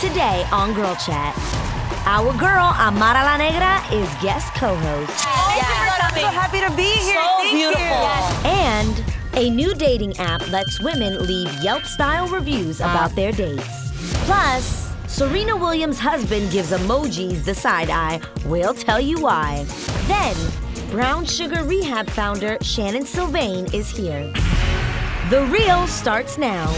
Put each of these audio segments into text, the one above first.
today on Girl Chat. Our girl, Amara La Negra, is guest co-host. I'm so happy to be here. So beautiful. And a new dating app lets women leave Yelp-style reviews about their dates. Plus, Serena Williams' husband gives emojis the side eye. We'll tell you why. Then, Brown Sugar Rehab founder Shannon Sylvain is here. The Real starts now.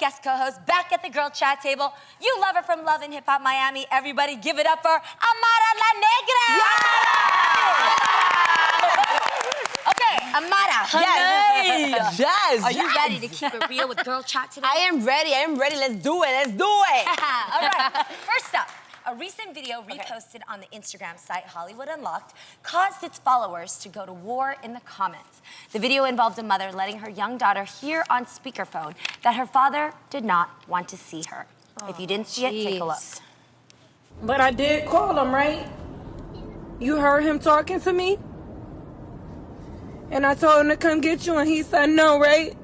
Guest co-host back at the Girl Chat table. You love her from Love and Hip Hop Miami. Everybody give it up for Amara La Negra. Yeah. Okay, Amara. Yes. Yes. Are you ready to keep it real with Girl Chat today? I am ready. Let's do it. All right. First up, a recent video reposted on the Instagram site Hollywood Unlocked caused its followers to go to war in the comments. The video involved a mother letting her young daughter hear on speakerphone that her father did not want to see her. If you didn't see it, take a look. But I did call him, right? You heard him talking to me? And I told him to come get you and he said no, right?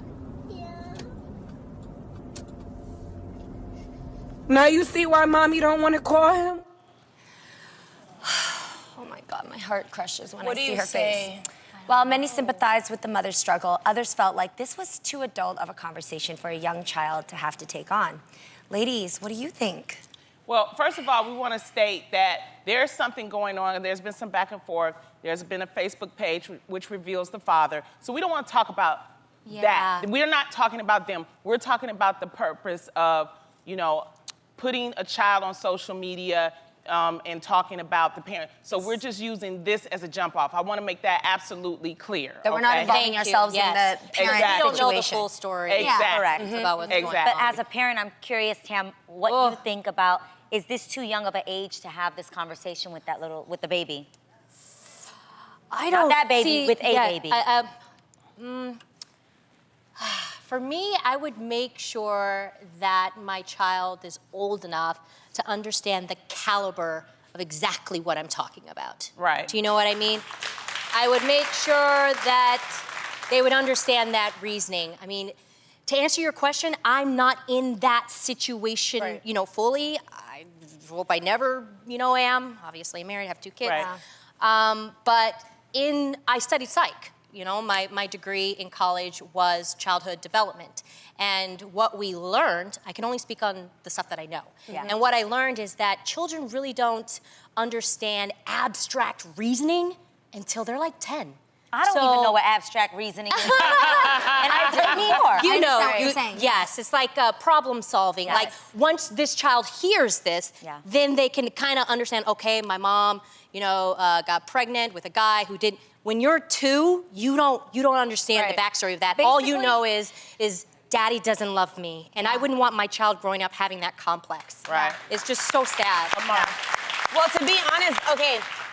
Now you see why mommy don't want to call him? Oh my God, my heart crushes when I see her face. While many sympathized with the mother's struggle, others felt like this was too adult of a conversation for a young child to have to take on. Ladies, what do you think? Well, first of all, we want to state that there's something going on. There's been some back and forth. There's been a Facebook page which reveals the father. So we don't want to talk about that. We're not talking about them. We're talking about the purpose of, putting a child on social media and talking about the parent. So we're just using this as a jump off. I want to make that absolutely clear. That we're not involving ourselves in the parent Exactly. situation. We don't know the full story. Exactly. Correct about what's going on. But as a parent, I'm curious, Tam, what you think about, is this too young of an age to have this conversation with with the baby? I don't Not that baby, see, with a baby. For me, I would make sure that my child is old enough to understand the caliber of exactly what I'm talking about. Right. Do you know what I mean? I would make sure that they would understand that reasoning. I mean, to answer your question, I'm not in that situation, fully. I hope I never, am. Obviously, I'm married, I have 2 kids. Right. But I studied psych. My degree in college was childhood development. And what we learned, I can only speak on the stuff that I know. Yeah. And what I learned is that children really don't understand abstract reasoning until they're like 10. I don't even know what abstract reasoning is. And I don't more. You know, what you're saying. yes, it's like problem solving. Yes. Like once this child hears this, then they can kind of understand, okay, my mom, got pregnant with a guy who didn't. When you're 2, you don't understand the backstory of that. All you know is daddy doesn't love me. And I wouldn't want my child growing up having that complex. Right. It's just so sad. Well, to be honest,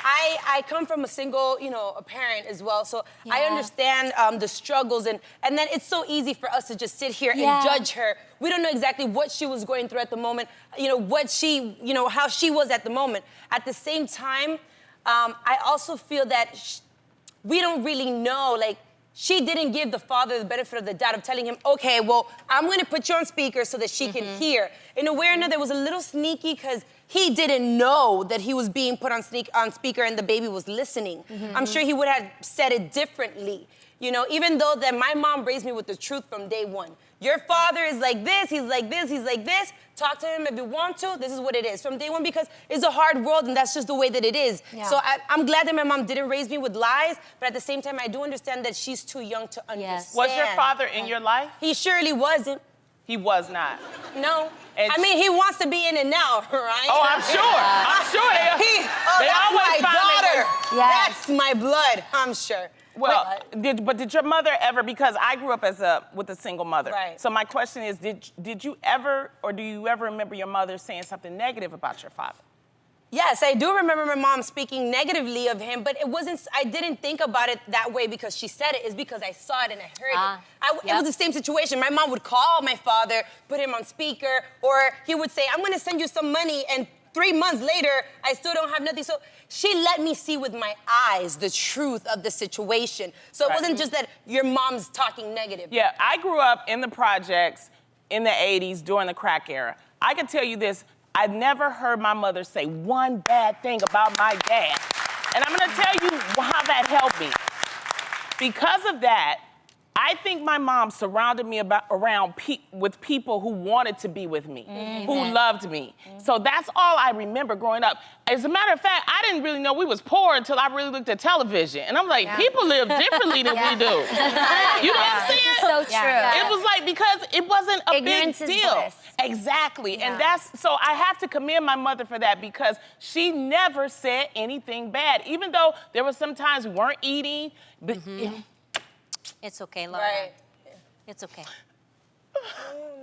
I come from a single, a parent as well, so I understand the struggles, and then it's so easy for us to just sit here and judge her. We don't know exactly what she was going through at the moment, what she, how she was at the moment. At the same time, I also feel that we don't really know, she didn't give the father the benefit of the doubt of telling him, okay, well, I'm gonna put you on speaker so that she can hear. In a way or another, it was a little sneaky because he didn't know that he was being put on speaker and the baby was listening. I'm sure he would have said it differently. You know, even though that my mom raised me with the truth from day one. Your father is like this, he's like this, he's like this. Talk to him if you want to. This is what it is from day one, because it's a hard world and that's just the way that it is. Yeah. So I'm glad that my mom didn't raise me with lies, but at the same time, I do understand that she's too young to understand. Yes. Was your father in your life? He surely wasn't. He was not. No. And I mean, he wants to be in it now, right? Oh, I'm sure. I'm sure they always my daughter. Yes. That's my blood, I'm sure. Well, did your mother ever, because I grew up with a single mother. Right. So my question is, did you ever, or do you ever remember your mother saying something negative about your father? Yes, I do remember my mom speaking negatively of him, but I didn't think about it that way because she said it. It's because I saw it and I heard it. It was the same situation. My mom would call my father, put him on speaker, or he would say, I'm gonna send you some money, and 3 months later, I still don't have nothing. So she let me see with my eyes the truth of the situation. So it wasn't just that your mom's talking negative. Yeah, I grew up in the projects in the 80s during the crack era. I can tell you this, I never heard my mother say one bad thing about my dad. And I'm gonna tell you how that helped me. Because of that, I think my mom surrounded me with people who wanted to be with me, who loved me. So that's all I remember growing up. As a matter of fact, I didn't really know we was poor until I really looked at television. And I'm like, people live differently than we do. You know what I'm saying? This is so true. It was like, because it wasn't a Ignorance big is deal. bliss. Exactly. And so I have to commend my mother for that, because she never said anything bad. Even though there were some times we weren't eating, but it's okay, Laura. Right. It's okay.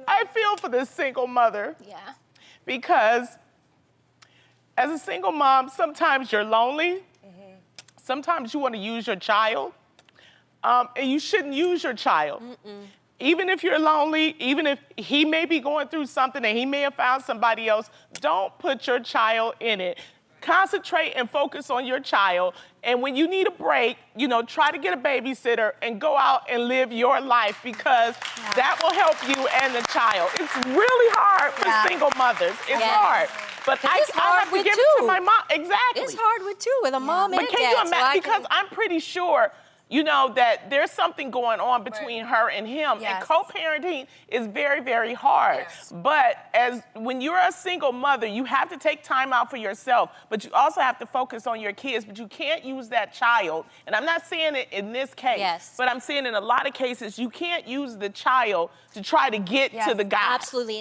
I feel for this single mother. Yeah. Because as a single mom, sometimes you're lonely. Sometimes you want to use your child. And you shouldn't use your child. Even if you're lonely, even if he may be going through something and he may have found somebody else, don't put your child in it. Concentrate and focus on your child. And when you need a break, you know, try to get a babysitter and go out and live your life, because that will help you and the child. It's really hard for single mothers. It's hard. But I have to give it to my mom. Exactly. It's hard with a mom and a dad. But can you imagine? Because I'm pretty sure, you know, that there's something going on between her and him. And co-parenting is very, very hard. But when you're a single mother, you have to take time out for yourself, but you also have to focus on your kids. But you can't use that child, and I'm not saying it in this case, but I'm saying in a lot of cases, you can't use the child to try to get to the guy. Absolutely.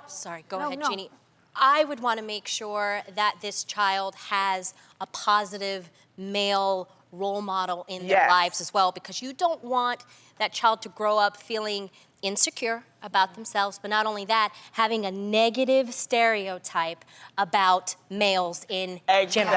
Sorry, go ahead, Jeannie. I would want to make sure that this child has a positive male role model in their lives as well, because you don't want that child to grow up feeling insecure about themselves, but not only that, having a negative stereotype about males in general.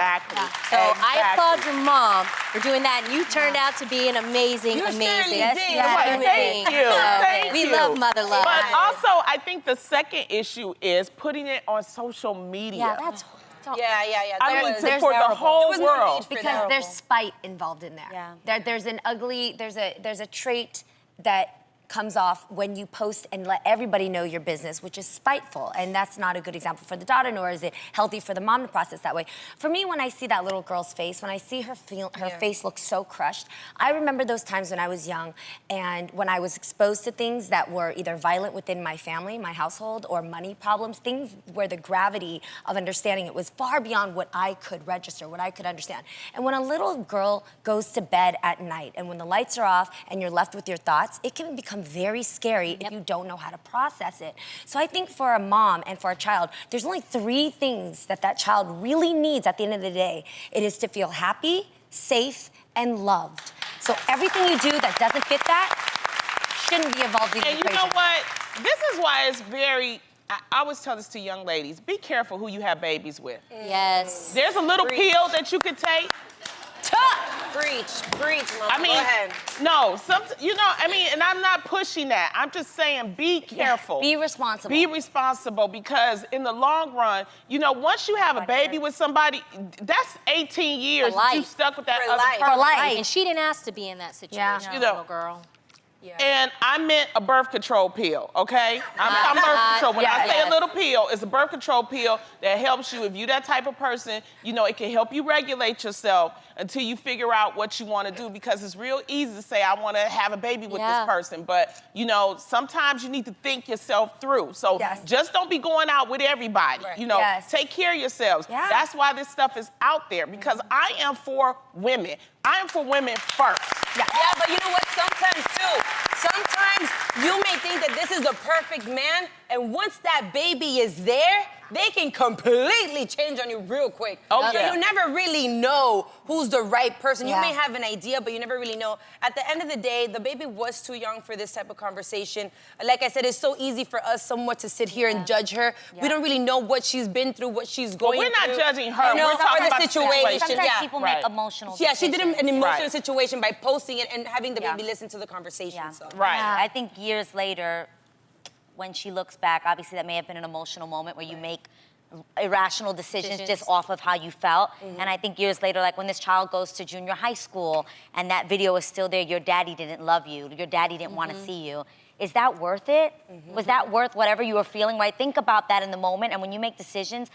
So I applaud your mom for doing that, and you turned out to be an amazing, amazing human being. Thank you. We love mother love. But also, I think the second issue is putting it on social media. Yeah, that's I mean, for the whole world. Because there's spite involved in there. There's a trait that comes off when you post and let everybody know your business, which is spiteful. And that's not a good example for the daughter, nor is it healthy for the mom to process that way. For me, when I see that little girl's face, when I see her face look so crushed, I remember those times when I was young and when I was exposed to things that were either violent within my family, my household, or money problems, things where the gravity of understanding it was far beyond what I could register, what I could understand. And when a little girl goes to bed at night and when the lights are off and you're left with your thoughts, it can become very scary if you don't know how to process it. So I think for a mom and for a child, there's only 3 things that child really needs at the end of the day. It is to feel happy, safe, and loved. So everything you do that doesn't fit that shouldn't be involved in the equation. And you know what? This is why it's very, I always tell this to young ladies, be careful who you have babies with. Yes. There's a little pill that you could take. Preach, Mom. I mean, go ahead. No, you know, I mean, and I'm not pushing that. I'm just saying, be careful. Be responsible. Be responsible, because in the long run, you know, once you have a baby with somebody, that's 18 years that you stuck with that other person. For life. And she didn't ask to be in that situation, little girl. And I meant a birth control pill, okay? I'm birth control. When I say a little pill, it's a birth control pill that helps you. If you're that type of person, you know, it can help you regulate yourself until you figure out what you want to do, because it's real easy to say, I want to have a baby with this person. But, you know, sometimes you need to think yourself through. So just don't be going out with everybody. You know, take care of yourselves. That's why this stuff is out there, because I am for women. I am for women first. Yeah, but you know what? Sometimes you may think that this is the perfect man, and once that baby is there, they can completely change on you real quick. So you never really know who's the right person. You may have an idea, but you never really know. At the end of the day, the baby was too young for this type of conversation. Like I said, it's so easy for us somewhat to sit here and judge her. We don't really know what she's been through, what she's going through. We're not judging her. We're talking about the situation. Sometimes people make emotional decisions. She did an emotional situation by posting it and having the baby listen to the conversation. So. I think years later, when she looks back, obviously that may have been an emotional moment where you make irrational decisions just off of how you felt. And I think years later, like when this child goes to junior high school and that video is still there, your daddy didn't love you, your daddy didn't want to see you. Is that worth it? Was that worth whatever you were feeling, right? Think about that in the moment, and when you make decisions,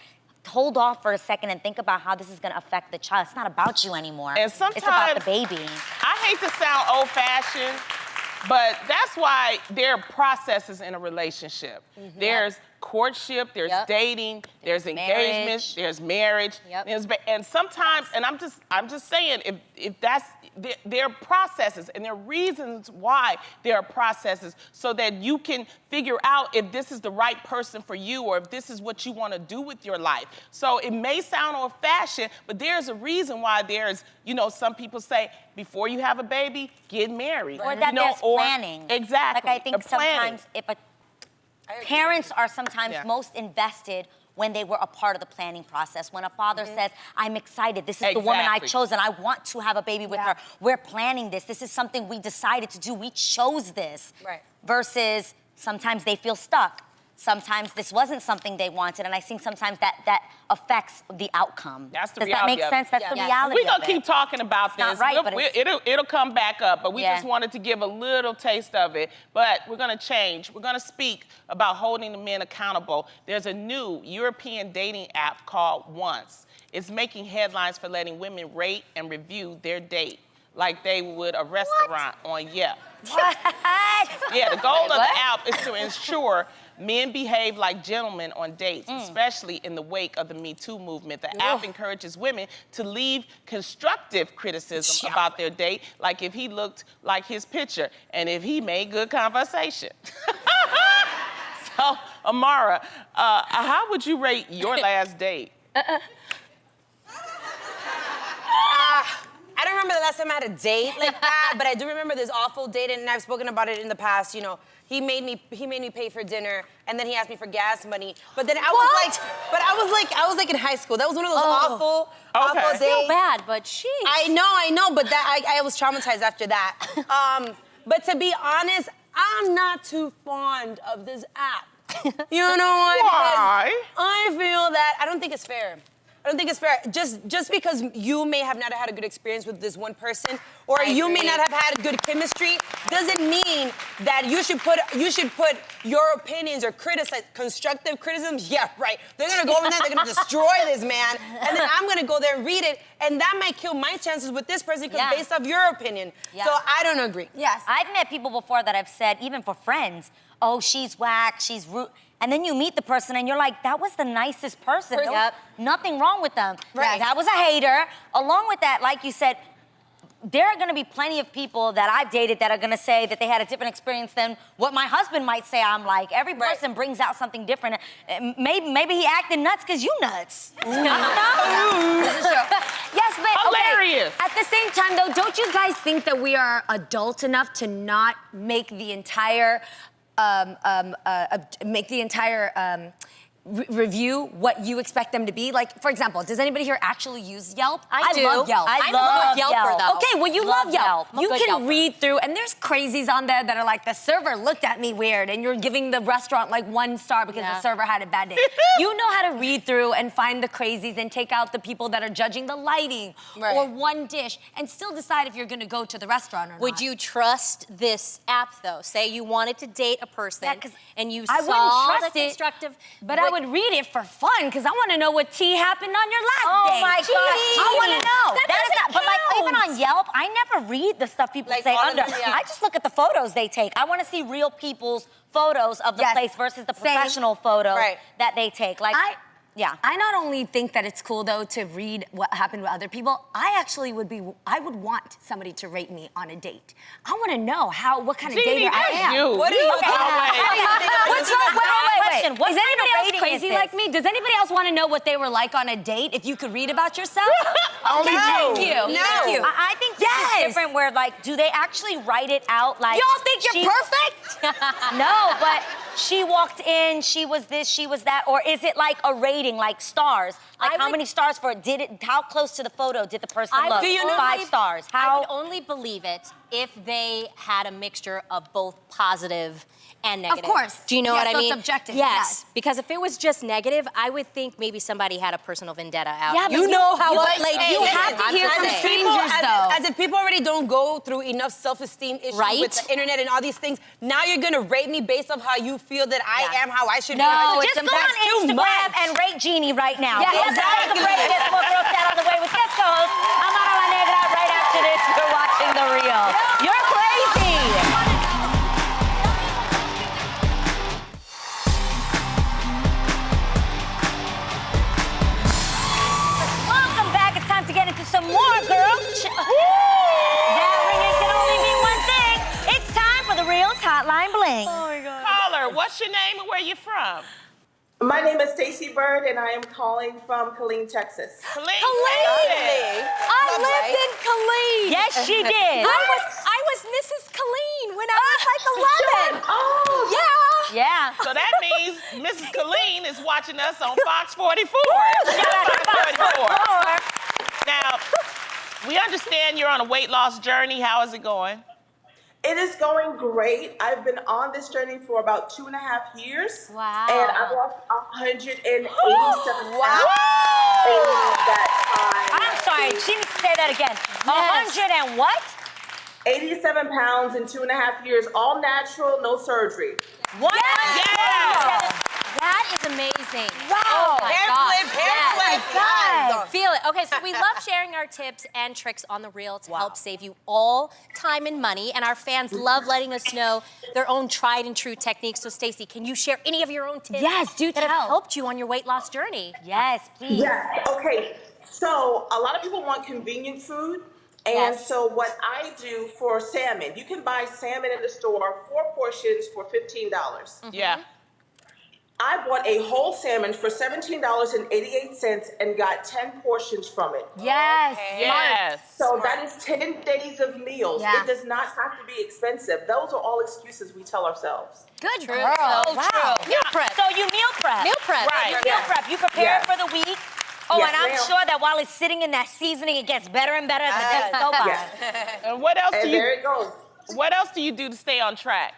hold off for a second and think about how this is gonna affect the child. It's not about you anymore. And sometimes, it's about the baby. I hate to sound old-fashioned, but that's why there are processes in a relationship. There's courtship, there's dating, there's engagement, there's marriage. And sometimes, and I'm just saying, if that's, there are processes and there are reasons why there are processes, so that you can figure out if this is the right person for you or if this is what you want to do with your life. So it may sound old-fashioned, but there's a reason why there's, you know, some people say, before you have a baby, get married. Or that there's planning. Exactly. Like I think sometimes parents are sometimes most invested when they were a part of the planning process. When a father says, I'm excited, this is the woman I chose and I want to have a baby with her. We're planning this. This is something we decided to do. We chose this. Versus sometimes they feel stuck. Sometimes this wasn't something they wanted, and I think sometimes that affects the outcome. That's the Does reality. Does that make sense? That's the reality. We're gonna keep talking about this. Not right, but it'll come back up, but we just wanted to give a little taste of it. But we're gonna change. We're gonna speak about holding the men accountable. There's a new European dating app called Once. It's making headlines for letting women rate and review their date like they would a restaurant on Yelp. The goal of the app is to ensure men behave like gentlemen on dates, especially in the wake of the Me Too movement. The app encourages women to leave constructive criticism about their date, like if he looked like his picture and if he made good conversation. So, Amara, how would you rate your last date? I don't remember the last time I had a date like that, but I do remember this awful date, and I've spoken about it in the past. You know, he made me pay for dinner, and then he asked me for gas money. But then I was like in high school. That was one of those awful days. Feel bad, but sheesh. I know, but that I was traumatized after that. But to be honest, I'm not too fond of this app. You know what? Why? I feel that I don't think it's fair. I don't think it's fair. Just because you may have not had a good experience with this one person, or you may not have had good chemistry, doesn't mean that you should put your opinions or constructive criticisms. Yeah, right. They're gonna go over there, they're gonna destroy this man, and then I'm gonna go there and read it, and that might kill my chances with this person because based off your opinion. So I don't agree. I've met people before that have said, even for friends, oh, she's whack, she's rude. And then you meet the person and you're like, that was the nicest person. There was nothing wrong with them. That was a hater. Along with that, like you said, there are gonna be plenty of people that I've dated that are gonna say that they had a different experience than what my husband might say I'm like. Every person brings out something different. Maybe he acted nuts because you nuts. I don't know. This is true. Yes, but hilarious. At the same time though, don't you guys think that we are adult enough to not make the entire review what you expect them to be? Like, for example, does anybody here actually use Yelp? I do. love Yelp. I love Yelp. though. Okay, well, you love Yelp. I'm a You good can Yelper. read through, and there's crazies on there that are like, the server looked at me weird, and you're giving the restaurant like 1 star because the server had a bad day. You know how to read through and find the crazies and take out the people that are judging the lighting or one dish and still decide if you're gonna go to the restaurant or not. Would you trust this app though? Say you wanted to date a person and you I saw wouldn't trust the it, constructive, but I would read it for fun because I want to know what tea happened on your last date. Oh my God. I want to know. That is not, but like even on Yelp, I never read the stuff people say under. I just look at the photos they take. I want to see real people's photos of the place versus the professional photo that they take. Like, I not only think that it's cool though to read what happened with other people, I would want somebody to rate me on a date. I want to know what kind of dater I am. You. What are you What's wrong? Wait. Is anybody else crazy like me? Does anybody else want to know what they were like on a date if you could read about yourself? Only Thank you. No. Thank you. I think this is different where like, do they actually write it out like? Y'all think you're perfect? No, but she walked in, she was this, she was that, or is it like a rating, like stars? Like how many stars for it? How close to the photo did the person look? Do you know 5 stars. I would only believe it if they had a mixture of both positive and negative. Of course. Do you know what I so mean? it's objective. Yes. Because if it was just negative, I would think maybe somebody had a personal vendetta out. Yeah, you know how what lady you have to hear from strangers though. As if people already don't go through enough self-esteem issues with the internet and all these things. Now you're gonna rate me based off how you feel that I am, how I should be. No, just go on Instagram and rate Jeannie right now. Yeah, exactly. Take a break. This will throw that on the way with guest co-host Amara La Negra. Right after this, you're watching The Real. You're crazy. Welcome back. It's time to get into some more, girl. That ringing can only mean one thing. It's time for The Real's Hotline Bling. Oh my God. Caller, what's your name and where you from? My name is Stacy Bird, and I am calling from Killeen, Texas. Killeen. I lived in Killeen. Yes, she did. I was Mrs. Killeen when I was like 11. Oh, Yeah. So that means Mrs. Killeen is watching us on Fox 44. Now, we understand you're on a weight loss journey. How is it going? it is going great. I've been on this journey for about 2.5 years. Wow. And I've lost 187 pounds Wow. in that time. I'm sorry, she needs to say that again. 100 and what? 87 pounds in 2.5 years, all natural, no surgery. What? Yeah. That is amazing. Wow. Oh my Hair God. flip, hair Yes. flip. Yes. Feel it. Okay, so we love sharing our tips and tricks on The Real to help save you all time and money. And our fans love letting us know their own tried and true techniques. So Stacey, can you share any of your own tips Yes, do that have tell. helped you on your weight loss journey? Yes, please. Yes, okay. So a lot of people want convenient food. And so what I do for salmon, you can buy salmon in the store, 4 portions for $15. Yeah. I bought a whole salmon for $17.88 and got 10 portions from it. Yes. Yes. So that is 10 days of meals. Yeah. It does not have to be expensive. Those are all excuses we tell ourselves. Good True. girl. So Wow. true. Meal prep. So you meal prep. Meal prep. Right. You meal prep. You prepare Yes. for the week. Oh, Yes, and I'm ma'am. sure that while it's sitting in that seasoning, it gets better and better as the days go by. Yes. And what else And do there it goes. What else do you do to stay on track?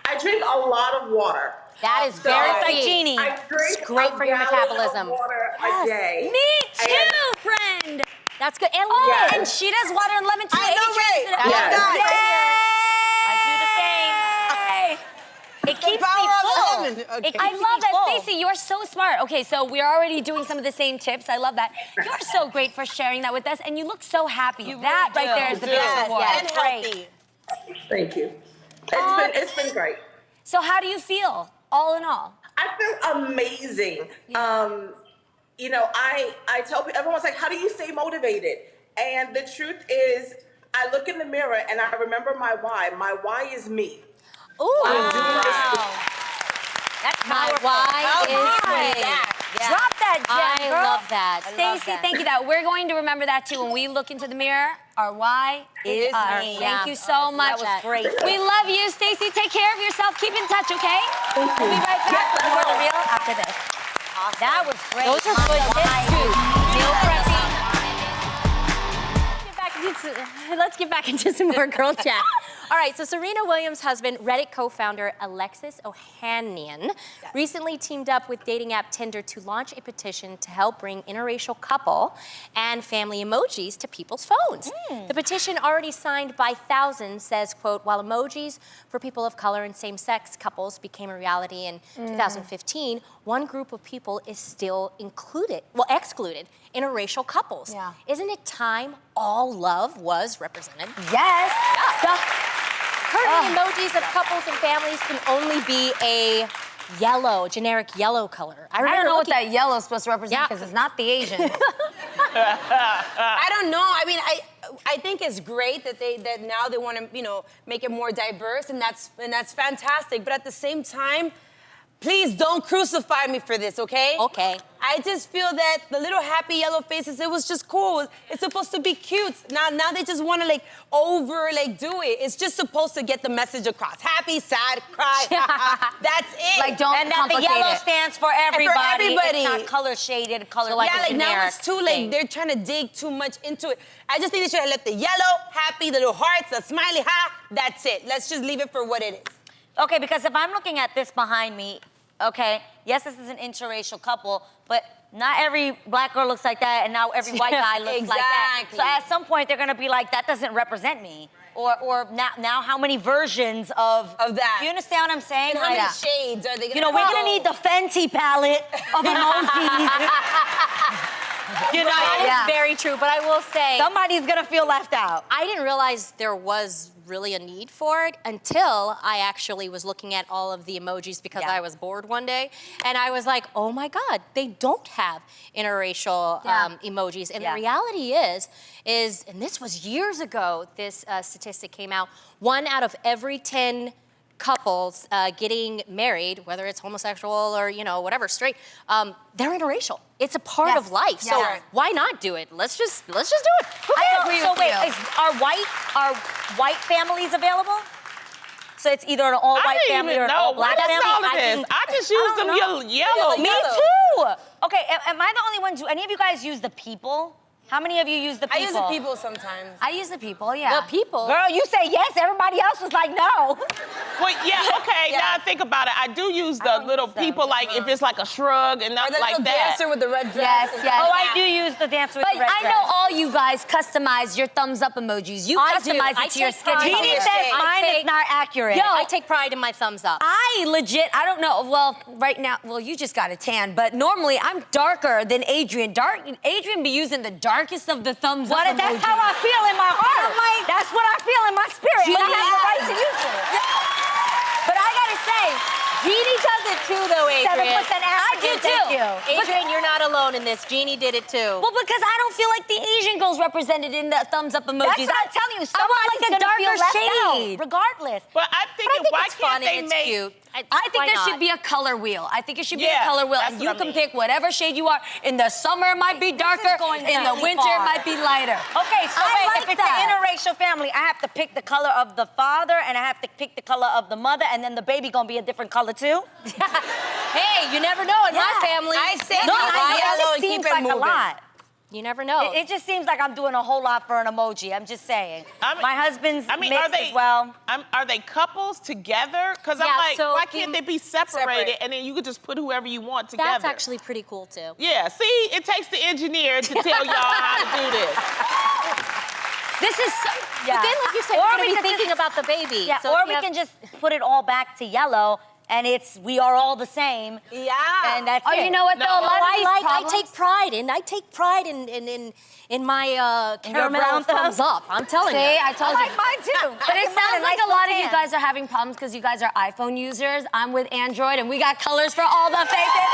I drink a lot of water. That is So very like key. Jeannie. I drink It's great a for your gallon metabolism. of water a day. Me too, And- friend. That's good. And Yes. And she does water and lemon tea. I know, right? Amy Yes. drinks it. I do the same. It keeps me power of full. lemon. Okay. It keeps I love me that, full. Stacey. You're so smart. Okay, so we're already doing some of the same tips. I love that. You're so great for sharing that with us, and you look so happy. That really right do. there is the You biggest do. reward. And healthy. Thank you. It's been great. So how do you feel, all in all? I feel amazing. You know, I tell people, everyone's like, how do you stay motivated? And the truth is, I look in the mirror and I remember my why. My why is me. Ooh. I'm doing this. That's My powerful. why is Powerful. me. Yeah. Drop that that, Jen, I girl. love that. Stacey, thank you. We're going to remember that too when we look into the mirror. Our why is us. me. Thank you so much. That was great. We love you, Stacey. Take care of yourself. Keep in touch, okay? We'll be right back with more of The Real after this. Awesome. That was great. Those are good tips, too. Meal prepping. Let's get back into some more girl chat. All right, so Serena Williams' husband, Reddit co-founder Alexis Ohanian, recently teamed up with dating app Tinder to launch a petition to help bring interracial couple and family emojis to people's phones. The petition, already signed by thousands, says, quote, while emojis for people of color and same-sex couples became a reality in 2015, one group of people is still excluded, interracial couples. Yeah. Isn't it time all love was represented? Yes. Currently, emojis of couples and families can only be a generic yellow color. I don't know what that yellow is supposed to represent because it's not the Asian. I don't know. I mean, I think it's great that now they want to make it more diverse, and that's fantastic. But at the same time, please don't crucify me for this, okay? Okay. I just feel that the little happy yellow faces, it was just cool. It's supposed to be cute. Now they just want to do it. It's just supposed to get the message across. Happy, sad, cry. That's it. Like, don't And that the complicate yellow it. stands for everybody. everybody. It's not color shaded, color So like yeah, a like now generic it's too thing. late. They're trying to dig too much into it. I just think they should have left the yellow, happy, the little hearts, the smiley, that's it. Let's just leave it for what it is. Okay, because if I'm looking at this behind me, okay, yes, this is an interracial couple, but not every black girl looks like that, and now every white guy looks like that. Exactly. So at some point, they're gonna be like, that doesn't represent me. Or now how many versions of that? You understand what I'm saying? And how Like, many shades are they gonna we're go? gonna need the Fenty palette of emojis. That is very true, but I will say, Somebody's gonna feel left out. I didn't realize there was really a need for it until I actually was looking at all of the emojis because I was bored one day. And I was like, oh my God, they don't have interracial emojis. And the reality is, and this was years ago, this statistic came out, 1 out of every 10 couples getting married, whether it's homosexual or whatever, straight, they're interracial. It's a part of life. So why not do it? Let's just do it. I agree with you. Are white families available? So it's either an all-white family or an all-black family? What is all of this? I just use them yellow. Me too. Okay, am I the only one? Do any of you guys use the people? How many of you use the people? I use the people sometimes. I use the people, yeah. The people. Girl, you say yes. Everybody else was like no. Well, okay, now I think about it. I do use the little people, like if it's like a shrug and not Or the like little that. dancer with the red dress. Yes, yes. Oh, I do use the dancer with But the red I dress. know all you guys customize your thumbs up emojis. You I do. customize I it to your take skin pride. color. Jeannie says mine is not accurate. Yo, I take pride in my thumbs up. I don't know. Well, right now, you just got a tan, but normally I'm darker than Adrian. Adrian be using the darkest of the thumbs up emojis. That's how I feel in my heart. I'm like, that's what I feel in my spirit. But I have the right to use it. But I gotta say, Jeannie does it too, though, Adrian. 7% African, I do too. thank you. Adrian, you're not alone in this. Jeannie did it too. well, because I don't feel like the Asian girl's represented in the thumbs up emojis. That's what I'm telling you. I want like a Somebody's gonna feel darker left shade. out, regardless. But I'm thinking, think why it's fun can't they and it's make... cute. I think Why there not? should be a color wheel. I think it should be Yeah, a color wheel, that's and what you I can mean. pick whatever shade you are. In the summer, it might be darker. going In the really winter, far. it might be lighter. Okay, so I wait, like if it's that. an interracial family, I have to pick the color of the father and I have to pick the color of the mother, and then the baby gonna be a different color too? Hey, you never know in my family. I say No, keep it it yellow just and keep seems it like a moving. lot. You never know. It just seems like I'm doing a whole lot for an emoji. I'm just saying. My husband's mixed as well. Are they couples together? Because Yeah, I'm like, so why can't they be separated Separate. and then you could just put whoever you want together? That's actually pretty cool too. Yeah, see, it takes the engineer to tell y'all how to do this. This is so, But then, like you said, Or you're we gonna be could thinking just- about the baby. Yeah, So or if you we have- can just put it all back to yellow and we are all the same. Yeah. And that's Oh, it. you know what though? No. A lot of these I problems- take pride in my caramel brown thumb? thumbs up. I'm telling See, you. I told I you. like mine too. But it sounds like a lot of you tan. guys are having problems because you guys are iPhone users. I'm with Android, and we got colors for all the faces.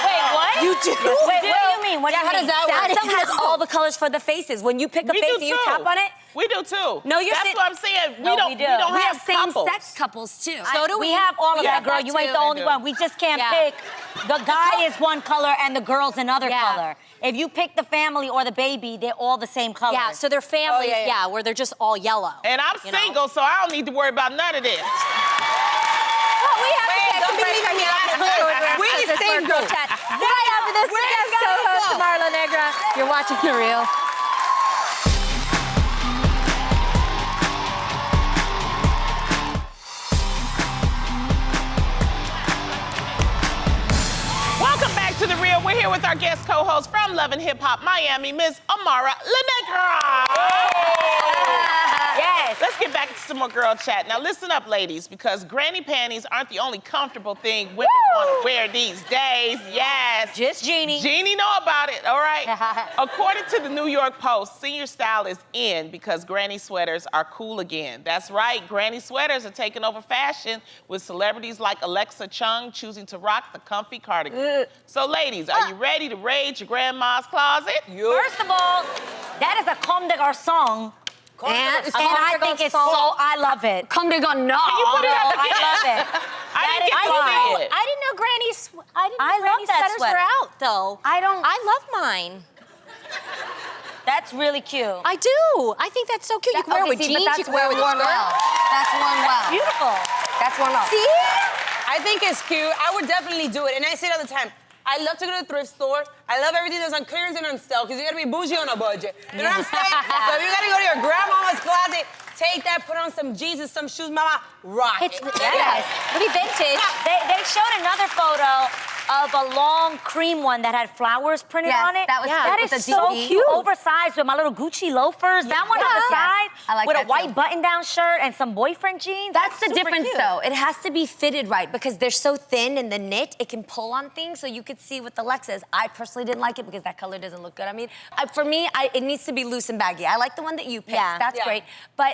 Wait, what? You do? Wait, what do you mean? What do you how mean? does that work? Samsung has all the colors for the faces. When you pick a We face do and you too. tap on it, We do too. No, you're That's saying- what I'm saying. No, we don't we do. don't we have have same-sex couples. couples too. So do We have all of Yeah, that, girl. that You ain't too. the only do. one. We just can't Yeah. pick. The guy is one color and the girl's another Yeah. color. If you pick the family or the baby, they're all the same color. Yeah, so they're families, yeah, yeah. where they're just all yellow. And I'm you know? single, so I don't need to worry about none of this. we have to take don't a break be from leaving me the out. We single. Right after this, the guest co-host, Amara La Negra. You're watching The Real. Welcome back to The Real. We're here with our guest co-host from Love and Hip Hop Miami, Miss Amara La Negra. Yes. Let's get back to some more girl chat. Now listen up, ladies, because granny panties aren't the only comfortable thing women want to wear these days. Yes. Just Jeannie. Jeannie know about it, all right? According to the New York Post, senior style is in because granny sweaters are cool again. That's right, granny sweaters are taking over fashion with celebrities like Alexa Chung choosing to rock the comfy cardigan. So ladies, are you ready to raid your grandma's closet? First of all, that is a comme des garçons. And I think it's so, I love it. Come to go, no. you put it up I again? love it. I didn't get to fine. see it. I didn't know I love granny that sweaters sweater. were out, though. I love mine. That's really cute. I do. I think that's so cute. You can wear it with jeans, you can wear it with a skirt. That's worn well. Beautiful. That's worn well. See? I think it's cute. I would definitely do it. And I say it all the time. I love to go to the thrift store. I love everything that's on clearance and on sale because you gotta be bougie on a budget. You know what I'm saying? So if you gotta go to your grandmama's closet, take that, put on some jeans and some shoes, mama, rock it. Yes. It'll be vintage. They showed another photo of a long cream one that had flowers printed Yes, on it. that was That cute, is with the so DP. cute. Oversized with my little Gucci loafers. That one on the Yes. side I like with that a white too. button-down shirt and some boyfriend jeans. That's the super difference, cute. though. It has to be fitted right because they're so thin in the knit, it can pull on things. So you could see with the Lexus. I personally didn't like it because that color doesn't look good. I mean, for me, it needs to be loose and baggy. I like the one that you picked. Yeah. That's Yeah. great.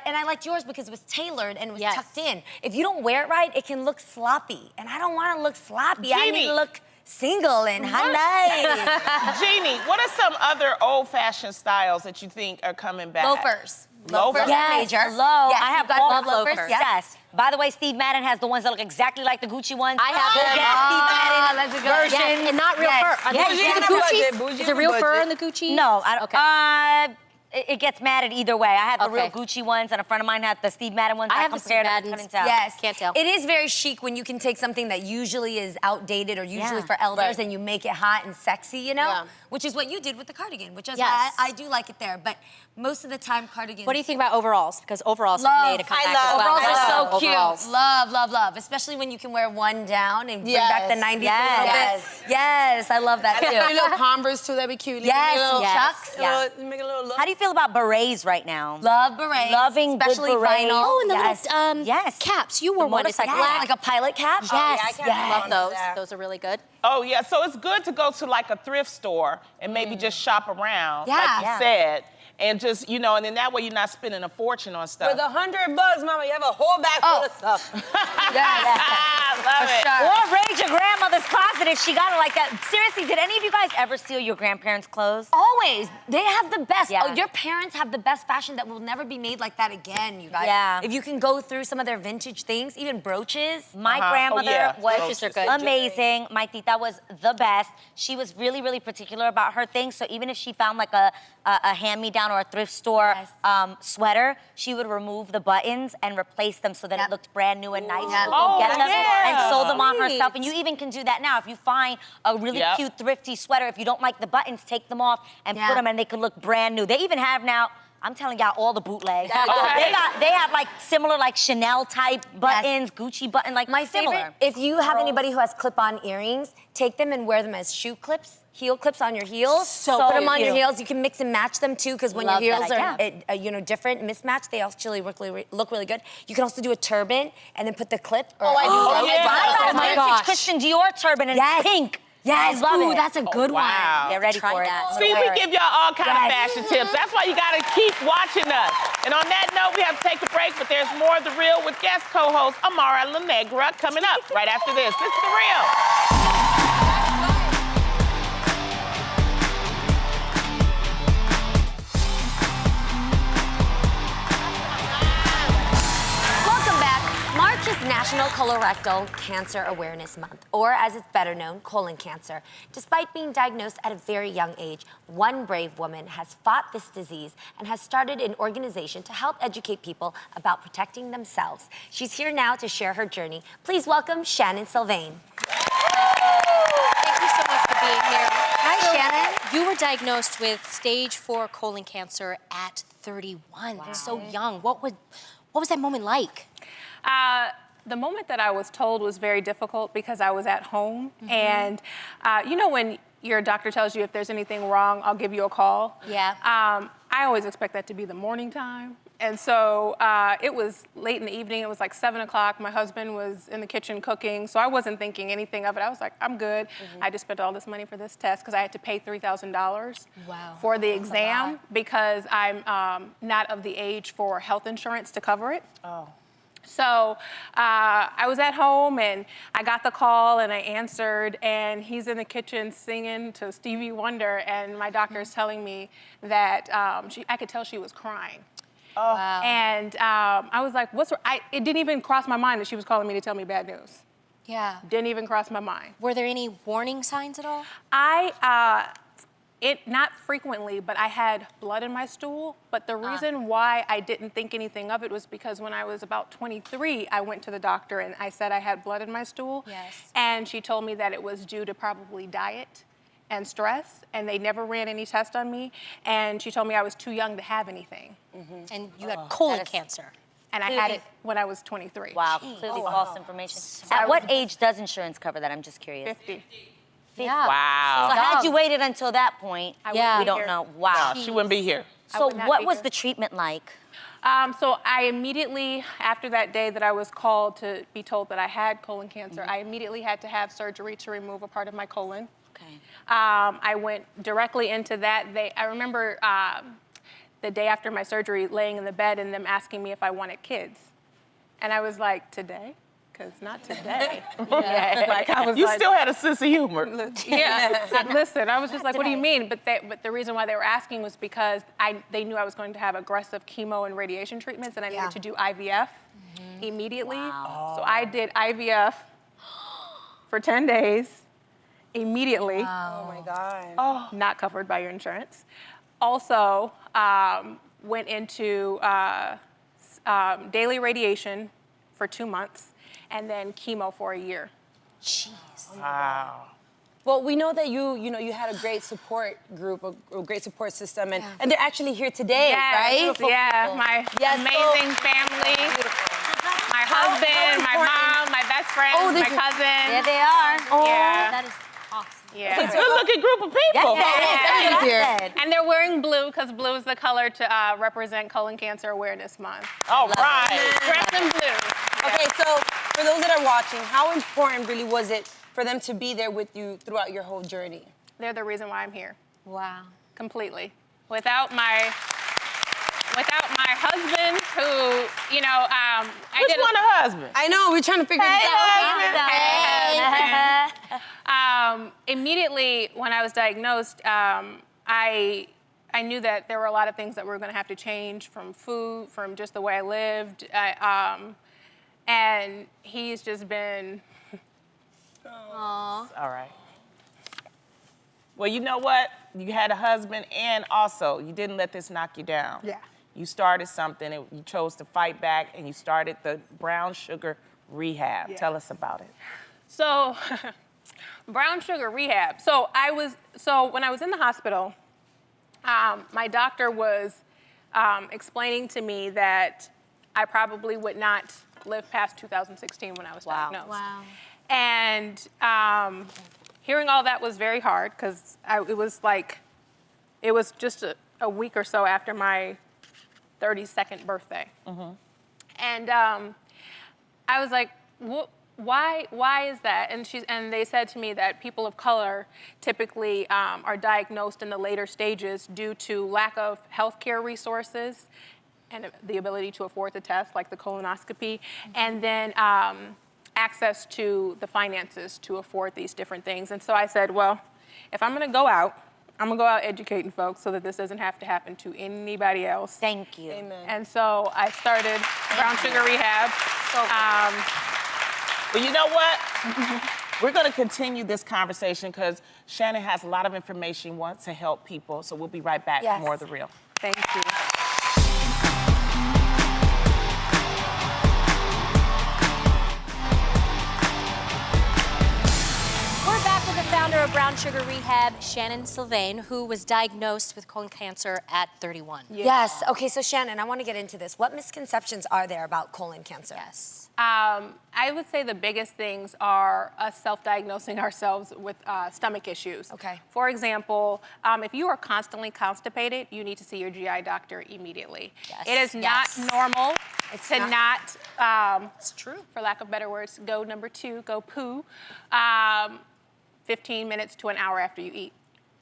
And I liked yours because it was tailored and it was Yes. tucked in. If you don't wear it right, it can look sloppy. And I don't want to look sloppy. I need Jeannie. to look single and nice. Jeannie, what are some other old-fashioned styles that you think are coming back? Loafers. Loafers? Yes, major. low. Yes, I have you got all love loafers. loafers. Yes. By the way, Steve Madden has the ones that look exactly like the Gucci ones. I have Go them. get Steve Madden that's a good Yes, version. and not real Yes. fur. Are Yes, the bougie the on a Gucci? budget, bougie Is there on a real fur budget. on the Gucci? No, I don't. Okay. It gets matted either way. I have the real Okay. Gucci ones, and a friend of mine had the Steve Madden ones. I have the Steve compared them, Maddens. couldn't tell. Yes. Can't tell. It is very chic when you can take something that usually is outdated or usually Yeah. for elders Right. and you make it hot and sexy, you know? Yeah. Which is what you did with the cardigan, which is Yes. why I do like it there. But most of the time, cardigans. What do you think about overalls? Because overalls Love. have made a comeback I as love. well. Overalls I are so love cute. Overalls. Love, love, love. Especially when you can wear one down and bring back the Yes. 90s Yes. a little bit. Yes, I love that Maybe too. little Converse too, that'd be cute. Yes, Make a little, yes. chucks. Yeah. Make a little look. How do you feel about berets right now? Love berets. Loving good especially berets. vinyl. Oh, and the Yes. little Yes. caps. You wore one. It's like motorcycle black. Like a pilot cap. Yes, yeah, I can't yes. Love those. Yeah. Those are really good. Oh, yeah, so it's good to go to like a thrift store and maybe just shop around, Yeah. like you Yeah. said, and just, you know, and then that way you're not spending a fortune on stuff. With $100, mama, you have a whole bag full of stuff. I love it. Or raid your grandmother's closet if she got it like that. Seriously, did any of you guys ever steal your grandparents' clothes? Always. They have the best. Yeah. Oh, your parents have the best fashion that will never be made like that again, you guys. Yeah. If you can go through some of their vintage things, even brooches. My Uh-huh. grandmother Oh, yeah. was Brooches are good. amazing. My tita was the best. She was really, really particular about her things. So even if she found like a hand-me-down or a thrift store Yes. sweater, she would remove the buttons and replace them so that Yep. it looked brand new and nice. Yep. She would Oh, go get them yeah. and sew them on Sweet. herself. And you even can do that now. If you find a really Yep. cute, thrifty sweater, if you don't like the buttons, take them off and Yeah. put them and they could look brand new. They even have now, I'm telling y'all all the bootlegs. Okay. They have like similar like Chanel type buttons, Gucci button, like My similar. favorite, if you have anybody who has clip-on earrings, take them and wear them as shoe clips, heel clips on your heels. So Put them on cute. your heels. You can mix and match them too, because when Love your that heels are different, mismatched, they actually look really good. You can also do a turban and then put the clip. Oh, I do that. yeah. I got Oh a my vintage gosh. Christian Dior turban and Yes. it's pink. Yes, I love ooh, it. that's a good one. wow. Get ready Try for it. that. I'm See, gonna we wear it. give y'all all kind of Yes. fashion tips. That's why you gotta keep watching us. And on that note, we have to take a break, but there's more of The Real with guest co-host Amara La Negra coming up right after this. This is The Real. National Colorectal Cancer Awareness Month, or as it's better known, colon cancer. Despite being diagnosed at a very young age, one brave woman has fought this disease and has started an organization to help educate people about protecting themselves. She's here now to share her journey. Please welcome Shannon Sylvain. Thank you so much for being here. Hi, Shannon. You were diagnosed with stage 4 colon cancer at 31. Wow. So young. What was that moment like? The moment that I was told was very difficult because I was at home. And you know when your doctor tells you if there's anything wrong, I'll give you a call? Yeah. I always expect that to be the morning time. And so it was late in the evening. It was like 7 o'clock. My husband was in the kitchen cooking. So I wasn't thinking anything of it. I was like, I'm good. I just spent all this money for this test because I had to pay $3,000 for the exam because I'm not of the age for health insurance to cover it. Oh. So I was at home and I got the call and I answered, and he's in the kitchen singing to Stevie Wonder, and my doctor is telling me that I could tell she was crying. Oh. Wow. And I was like, what's wrong? It didn't even cross my mind that she was calling me to tell me bad news. Yeah. Didn't even cross my mind. Were there any warning signs at all? Not frequently, but I had blood in my stool. But the reason why I didn't think anything of it was because when I was about 23, I went to the doctor and I said I had blood in my stool. Yes. And she told me that it was due to probably diet and stress, and they never ran any tests on me. And she told me I was too young to have anything. And you had colon cancer. And I had it when I was 23. Wow, clearly false information. At what age does insurance cover that? I'm just curious. 50. Yeah. Wow. So had you waited until that point, we don't know. Wow. She wouldn't be here. So would not what be was here. the treatment like? So I immediately, after that day that I was called to be told that I had colon cancer, I immediately had to have surgery to remove a part of my colon. Okay. I went directly into that. I remember the day after my surgery laying in the bed and them asking me if I wanted kids. And I was like, today? Because not today. Like, I was You like, still had a sense of humor. yeah. Listen, I was just like, what do you mean? But the reason why they were asking was because they knew I was going to have aggressive chemo and radiation treatments, and I needed to do IVF immediately. Wow. So I did IVF for 10 days immediately. Oh my God. Oh, not covered by your insurance. Also, went into daily radiation for 2 months, and then chemo for a year. Jeez. Wow. Well, we know that you had a great support group, a great support system, and they're actually here today, right? Yeah, my amazing family, my husband, my mom, my best friend, my cousin. There they are. Yeah. That is awesome. Yeah. It's a good-looking group of people. And they're wearing blue because blue is the color to represent Colon Cancer Awareness Month. All right. Dress in blue. Okay, so for those that are watching, how important really was it for them to be there with you throughout your whole journey? They're the reason why I'm here. Wow. Completely. Without my husband, who, Which one a husband? I know, we're trying to figure this out. Immediately when I was diagnosed, I knew that there were a lot of things that were going to have to change, from food, from just the way I lived, and he's just been. All right. Well, you know what? You had a husband, and also you didn't let this knock you down. Yeah. You started something, and you chose to fight back, and you started the Brown Sugar Rehab. Yeah. Tell us about it. So, Brown Sugar Rehab. So when I was in the hospital, my doctor was explaining to me that I probably would not live past 2016 when I was diagnosed. Wow. And hearing all that was very hard because it was just a week or so after my 32nd birthday. And I was like, why is that? And they said to me that people of color typically are diagnosed in the later stages due to lack of healthcare resources and the ability to afford the test, like the colonoscopy, and then access to the finances to afford these different things. And so I said, well, if I'm gonna go out, I'm gonna go out educating folks so that this doesn't have to happen to anybody else. Thank you. Amen. And so I started Brown Sugar Rehab. But you know what? We're going to continue this conversation because Shannon has a lot of information, wants to help people. So we'll be right back for more of The Real. Thank you. We're back with the founder of Brown Sugar Rehab, Shannon Sylvain, who was diagnosed with colon cancer at 31. Yes. Okay, so Shannon, I want to get into this. What misconceptions are there about colon cancer? Yes. I would say the biggest things are us self-diagnosing ourselves with stomach issues. Okay. For example, if you are constantly constipated, you need to see your GI doctor immediately. Yes. It is not normal to not, it's true. for lack of better words, go number 2, go poo, 15 minutes to an hour after you eat.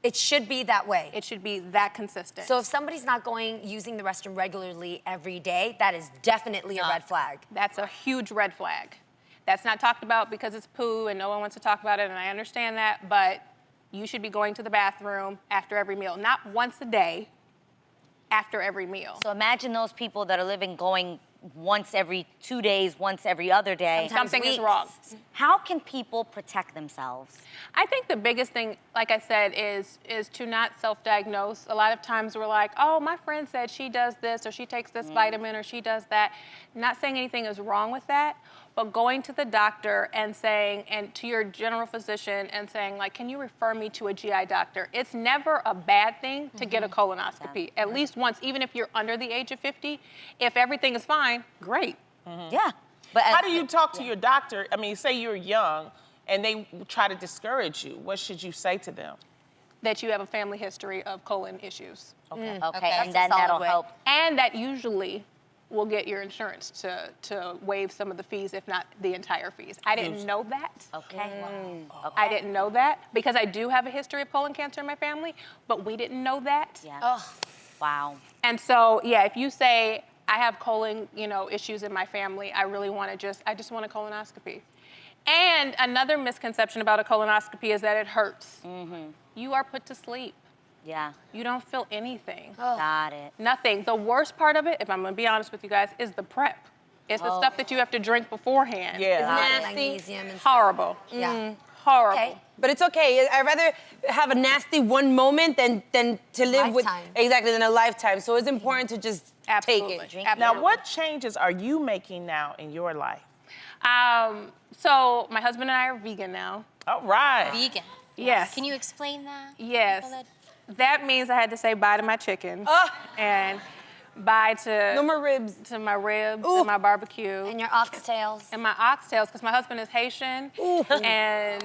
It should be that way. It should be that consistent. So if somebody's not using the restroom regularly every day, that is definitely a red flag. That's a huge red flag. That's not talked about because it's poo and no one wants to talk about it, and I understand that, but you should be going to the bathroom after every meal. Not once a day, after every meal. So imagine those people that are living going once every 2 days, once every other day. Something is wrong. How can people protect themselves? I think the biggest thing, like I said, is to not self-diagnose. A lot of times we're like, oh, my friend said she does this, or she takes this vitamin, or she does that. Not saying anything is wrong with that, but going to the doctor and saying, and to your general physician and saying, like, can you refer me to a GI doctor? It's never a bad thing to get a colonoscopy, at least once, even if you're under the age of 50. If everything is fine, great. Yeah. But how do you talk to your doctor? I mean, say you're young and they try to discourage you. What should you say to them? That you have a family history of colon issues. Okay, and then that'll help. And that usually will get your insurance to waive some of the fees, if not the entire fees. I didn't know that. Okay. I didn't know that because I do have a history of colon cancer in my family, but we didn't know that. Yeah. Oh. Wow. And so, yeah, if you say, I have colon, issues in my family, I really want to I just want a colonoscopy. And another misconception about a colonoscopy is that it hurts. You are put to sleep. Yeah. You don't feel anything. Got it. Nothing. The worst part of it, if I'm gonna be honest with you guys, is the prep. It's the stuff that you have to drink beforehand. Yeah. It's nasty. Magnesium and Horrible. Yeah. Horrible. Okay. But it's okay. I'd rather have a nasty one moment than to live Lifetime. than a lifetime. So it's important to just Absolutely. take it. Absolutely. Now, what changes are you making now in your life? So my husband and I are vegan now. All right. Vegan. Yes. Can you explain that? Yes. People That means I had to say bye to my chicken and bye to No more ribs. to my ribs and my barbecue And your oxtails. and my oxtails because my husband is Haitian and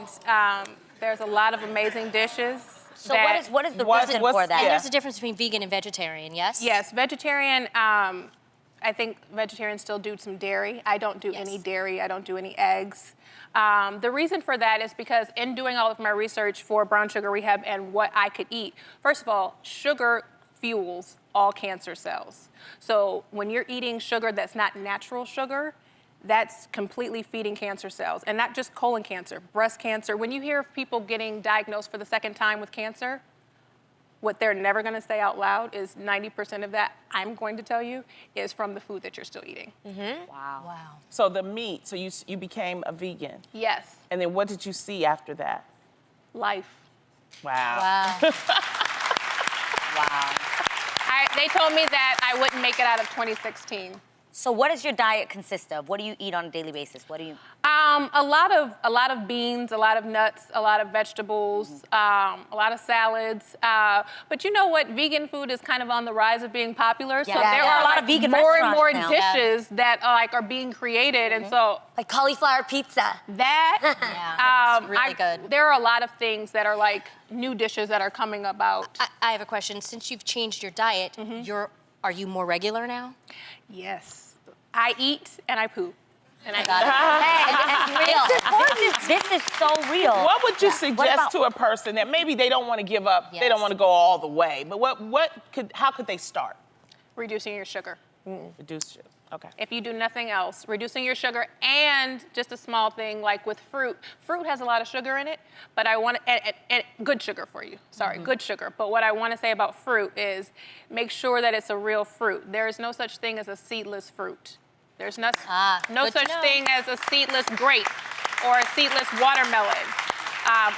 there's a lot of amazing dishes. So what is the reason for that? And there's a difference between vegan and vegetarian, yes? Yes, vegetarian. I think vegetarians still do some dairy. I don't do any dairy. I don't do any eggs. The reason for that is because in doing all of my research for Brown Sugar Rehab and what I could eat, first of all, sugar fuels all cancer cells. So when you're eating sugar that's not natural sugar, that's completely feeding cancer cells. And not just colon cancer, breast cancer. When you hear of people getting diagnosed for the second time with cancer, what they're never gonna say out loud is 90% of that, I'm going to tell you, is from the food that you're still eating. Wow. So the meat, so you became a vegan. Yes, And then what did you see after that? life. Wow. Wow. They told me that I wouldn't make it out of 2016. So what does your diet consist of? What do you eat on a daily basis? What do you? A lot of beans, a lot of nuts, a lot of vegetables, a lot of salads. But you know what? Vegan food is kind of on the rise of being popular. So there are a lot of vegan more and more dishes that are being created, and so like cauliflower pizza. That it's really good. There are a lot of things that are like new dishes that are coming about. I have a question. Since you've changed your diet, are you more regular now? Yes. I eat and I poop. And I got it. This is so real. What would you suggest to a person that maybe they don't want to give up, they don't want to go all the way, but how could they start? Reducing your sugar. Reduce sugar. Okay. If you do nothing else, reducing your sugar, and just a small thing like with fruit. Fruit has a lot of sugar in it, but I want and good sugar for you. Sorry, good sugar. But what I want to say about fruit is make sure that it's a real fruit. There is no such thing as a seedless fruit. There's no such thing as a seedless grape. or a seedless watermelon.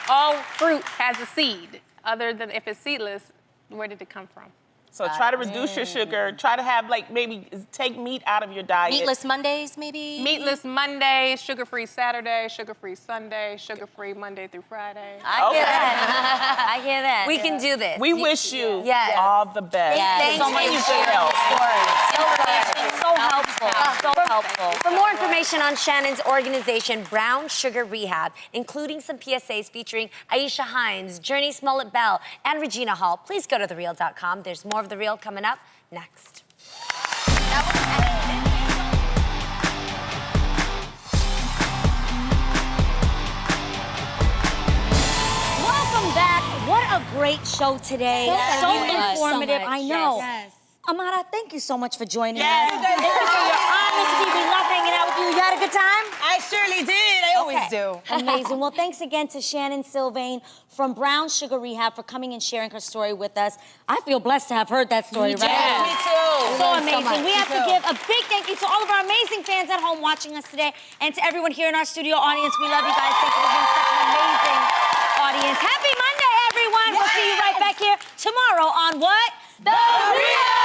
All fruit has a seed. Other than if it's seedless, where did it come from? So try to reduce your sugar. Try to have, like, maybe take meat out of your diet. Meatless Mondays, maybe? Meatless Monday, sugar-free Saturday, sugar-free Sunday, sugar-free Monday through Friday. I hear that. I hear that. We can do this. We wish you Yes. all the best. Yes. Thank you for for help. So helpful. So helpful. For more information on Shannon's organization, Brown Sugar Rehab, including some PSAs featuring Aisha Hines, Journey Smollett-Bell, and Regina Hall, please go to TheReal.com. There's more of The Real coming up next. Welcome back. What a great show today. So informative. I know. Yes. Amara, thank you so much for joining Yes, us. you guys Thank you for your honesty. We love hanging out with you. You had a good time? I surely did. I always do. Amazing. Well, thanks again to Shannon Sylvain from Brown Sugar Rehab for coming and sharing her story with us. I feel blessed to have heard that story, right? Me too. So amazing. We have to give a big thank you to all of our amazing fans at home watching us today and to everyone here in our studio audience. We love you guys. Thank you for being such an amazing audience. Happy Monday, everyone. We'll see you right back here tomorrow on What? The Real!